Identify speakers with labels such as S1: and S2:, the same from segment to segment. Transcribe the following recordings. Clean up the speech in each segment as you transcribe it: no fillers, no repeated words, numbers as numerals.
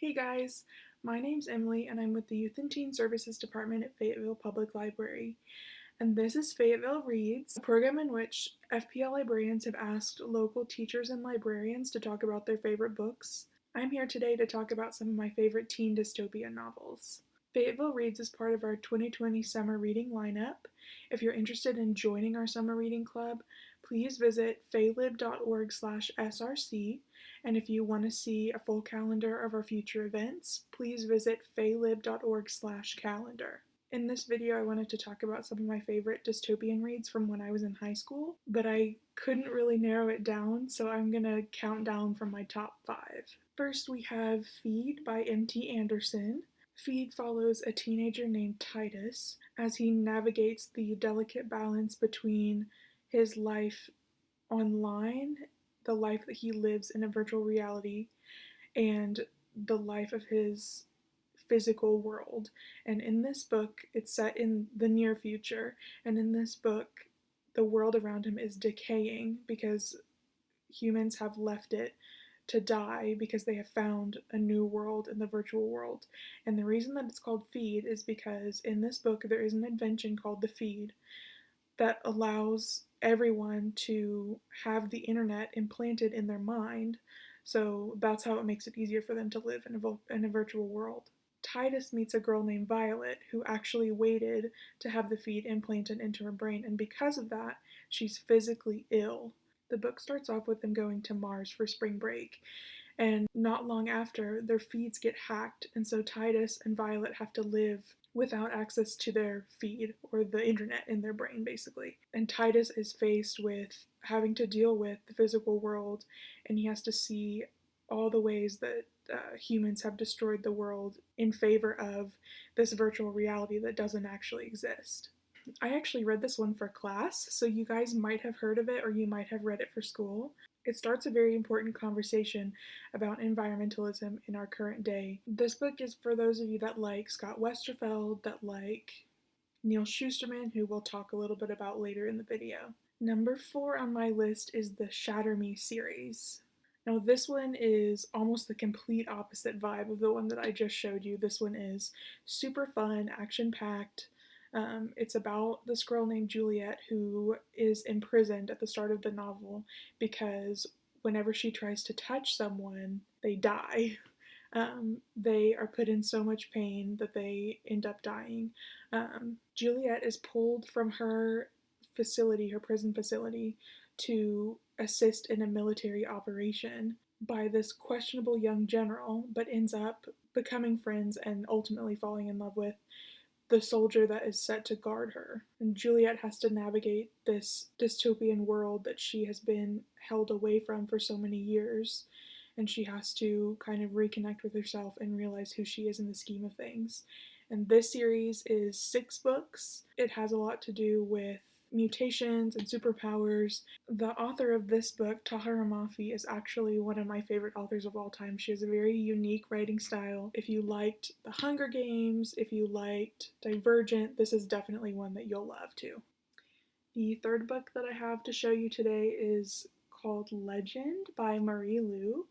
S1: Hey guys, my name's Emily and I'm with the Youth and Teen Services Department at Fayetteville Public Library. And this is Fayetteville Reads, a program in which FPL librarians have asked local teachers and librarians to talk about their favorite books. I'm here today to talk about some of my favorite teen dystopian novels. Fayetteville Reads is part of our 2020 summer reading lineup. If you're interested in joining our summer reading club, please visit faylib.org/src. And if you want to see a full calendar of our future events, please visit faylib.org/calendar. In this video, I wanted to talk about some of my favorite dystopian reads from when I was in high school, but I couldn't really narrow it down, so I'm gonna count down from my top 5. First, we have Feed by M.T. Anderson. Feed follows a teenager named Titus as he navigates the delicate balance between his life online, the life that he lives in a virtual reality, and the life of his physical world. And in this book, it's set in the near future, and in this book, the world around him is decaying because humans have left it to die because they have found a new world in the virtual world. And the reason that it's called Feed is because in this book there is an invention called the Feed that allows everyone to have the internet implanted in their mind. So that's how it makes it easier for them to live in a virtual world. Titus meets a girl named Violet who actually waited to have the feed implanted into her brain, and because of that, she's physically ill. The book starts off with them going to Mars for spring break, and not long after, their feeds get hacked, and so Titus and Violet have to live without access to their feed, or the internet in their brain, basically. And Titus is faced with having to deal with the physical world, and he has to see all the ways that humans have destroyed the world in favor of this virtual reality that doesn't actually exist. I actually read this one for class, so you guys might have heard of it or you might have read it for school. It starts a very important conversation about environmentalism in our current day. This book is for those of you that like Scott Westerfeld, that like NEAL Shusterman, who we'll talk a little bit about later in the video. Number 4 on my list is the Shatter Me series. Now this one is almost the complete opposite vibe of the one that I just showed you. This one is super fun, action-packed. It's about this girl named Juliet who is imprisoned at the start of the novel because whenever she tries to touch someone, they die. They are put in so much pain that they end up dying. Juliet is pulled from her facility, her prison facility, to assist in a military operation by this questionable young general, but ends up becoming friends and ultimately falling in love with the soldier that is set to guard her. And Juliet has to navigate this dystopian world that she has been held away from for so many years, and she has to kind of reconnect with herself and realize who she is in the scheme of things. And this series is 6 books. It has a lot to do with mutations and superpowers. The author of this book, TAHEREH, is actually one of my favorite authors of all time. She has a very unique writing style. If you liked The Hunger Games, if you liked Divergent, this is definitely one that you'll love too. The third book that I have to show you today is called Legend by Marie Lu.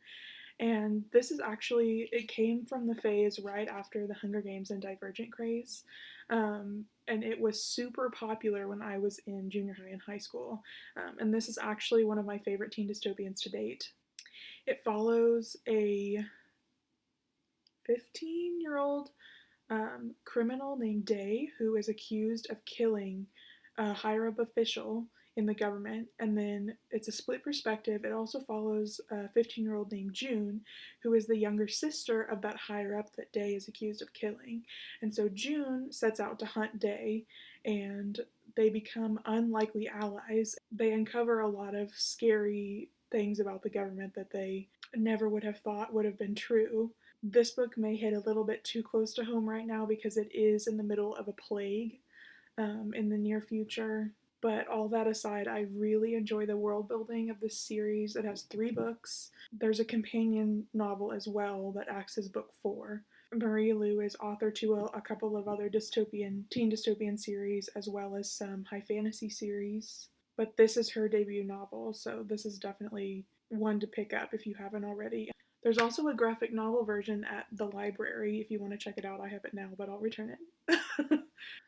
S1: And this is actually, it came from the phase right after the Hunger Games and Divergent craze. And it was super popular when I was in junior high and high school. And this is actually one of my favorite teen dystopians to date. It follows a 15-year-old criminal named Day who is accused of killing a higher-up official in the government, and then it's a split perspective. It also follows a 15-year-old named June, who is the younger sister of that higher-up that Day is accused of killing. And so June sets out to hunt Day, and they become unlikely allies. They uncover a lot of scary things about the government that they never would have thought would have been true. This book may hit a little bit too close to home right now because it is in the middle of a plague in the near future. But all that aside, I really enjoy the world building of this series. It has 3 books. There's a companion novel as well that acts as book 4. Marie Lu is author to a couple of other teen dystopian series, as well as some high fantasy series. But this is her debut novel, so this is definitely one to pick up if you haven't already. There's also a graphic novel version at the library if you want to check it out. I have it now, but I'll return it.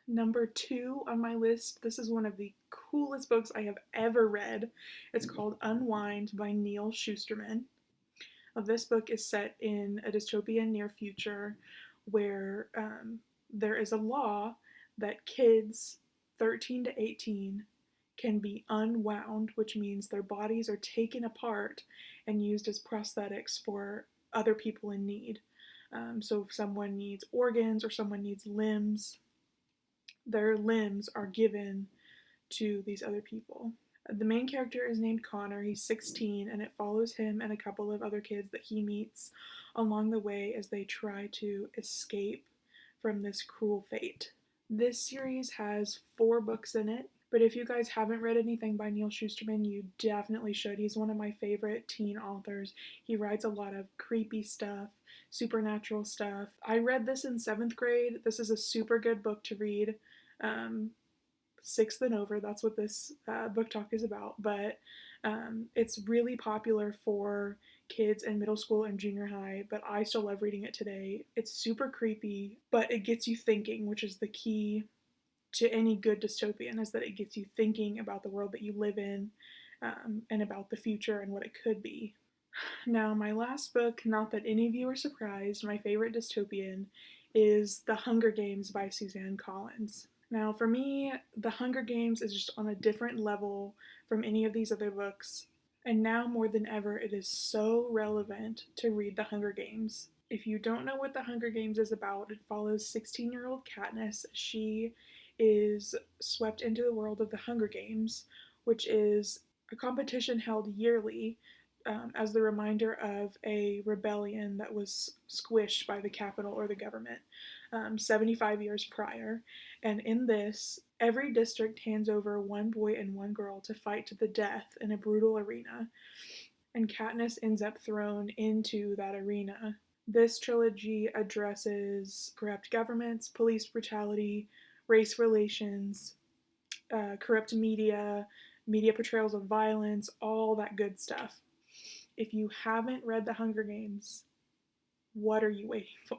S1: Number 2 on my list, this is one of the coolest books I have ever read. It's called UNWIND by NEAL Shusterman. This book is set in a dystopian near future where there is a law that kids 13 to 18 can be unwound, which means their bodies are taken apart and used as prosthetics for other people in need. So if someone needs organs or someone needs limbs, their limbs are given to these other people. The main character is named Connor. He's 16, and it follows him and a couple of other kids that he meets along the way as they try to escape from this cruel fate. This series has 4 books in it, but if you guys haven't read anything by Neal Shusterman, you definitely should. He's one of my favorite teen authors. He writes a lot of creepy stuff, supernatural stuff. I read this in 7th grade. This is a super good book to read. 6th and over, that's what this book talk is about, but it's really popular for kids in middle school and junior high, but I still love reading it today. It's super creepy, but it gets you thinking, which is the key to any good dystopian, is that it gets you thinking about the world that you live in, and about the future and what it could be. Now, my last book, not that any of you are surprised, my favorite dystopian is The Hunger Games by Suzanne Collins. Now, for me, The Hunger Games is just on a different level from any of these other books, and now more than ever, it is so relevant to read The Hunger Games. If you don't know what The Hunger Games is about, it follows 16-year-old Katniss. She is swept into the world of the Hunger Games, which is a competition held yearly as the reminder of a rebellion that was squished by the Capitol or the government 75 years prior. And in this, every district hands over one boy and one girl to fight to the death in a brutal arena. And Katniss ends up thrown into that arena. This trilogy addresses corrupt governments, police brutality, race relations, corrupt media, media portrayals of violence, all that good stuff. If you haven't read The Hunger Games, what are you waiting for?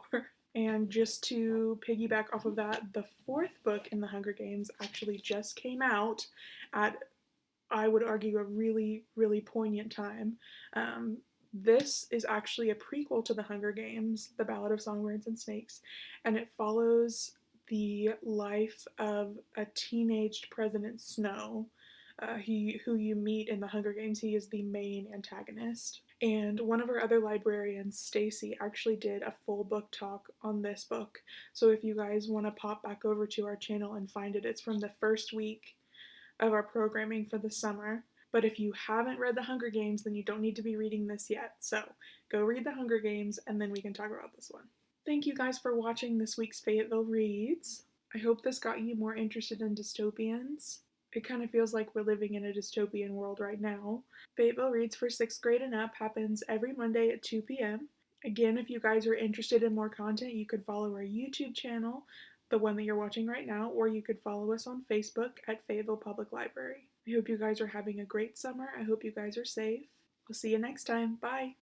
S1: And just to piggyback off of that, the 4th book in The Hunger Games actually just came out at, I would argue, a really, really poignant time. This is actually a prequel to The Hunger Games, The Ballad of Songbirds and Snakes, and it follows the life of a teenaged President Snow, who you meet in The Hunger Games. He is the main antagonist. And one of our other librarians, Stacy, actually did a full book talk on this book. So if you guys want to pop back over to our channel and find it, it's from the first week of our programming for the summer. But if you haven't read The Hunger Games, then you don't need to be reading this yet. So go read The Hunger Games, and then we can talk about this one. Thank you guys for watching this week's Fayetteville Reads. I hope this got you more interested in dystopians. It kind of feels like we're living in a dystopian world right now. Fayetteville Reads for 6th grade and up happens every Monday at 2 p.m. Again, if you guys are interested in more content, you could follow our YouTube channel, the one that you're watching right now, or you could follow us on Facebook at Fayetteville Public Library. I hope you guys are having a great summer. I hope you guys are safe. We'll see you next time. Bye!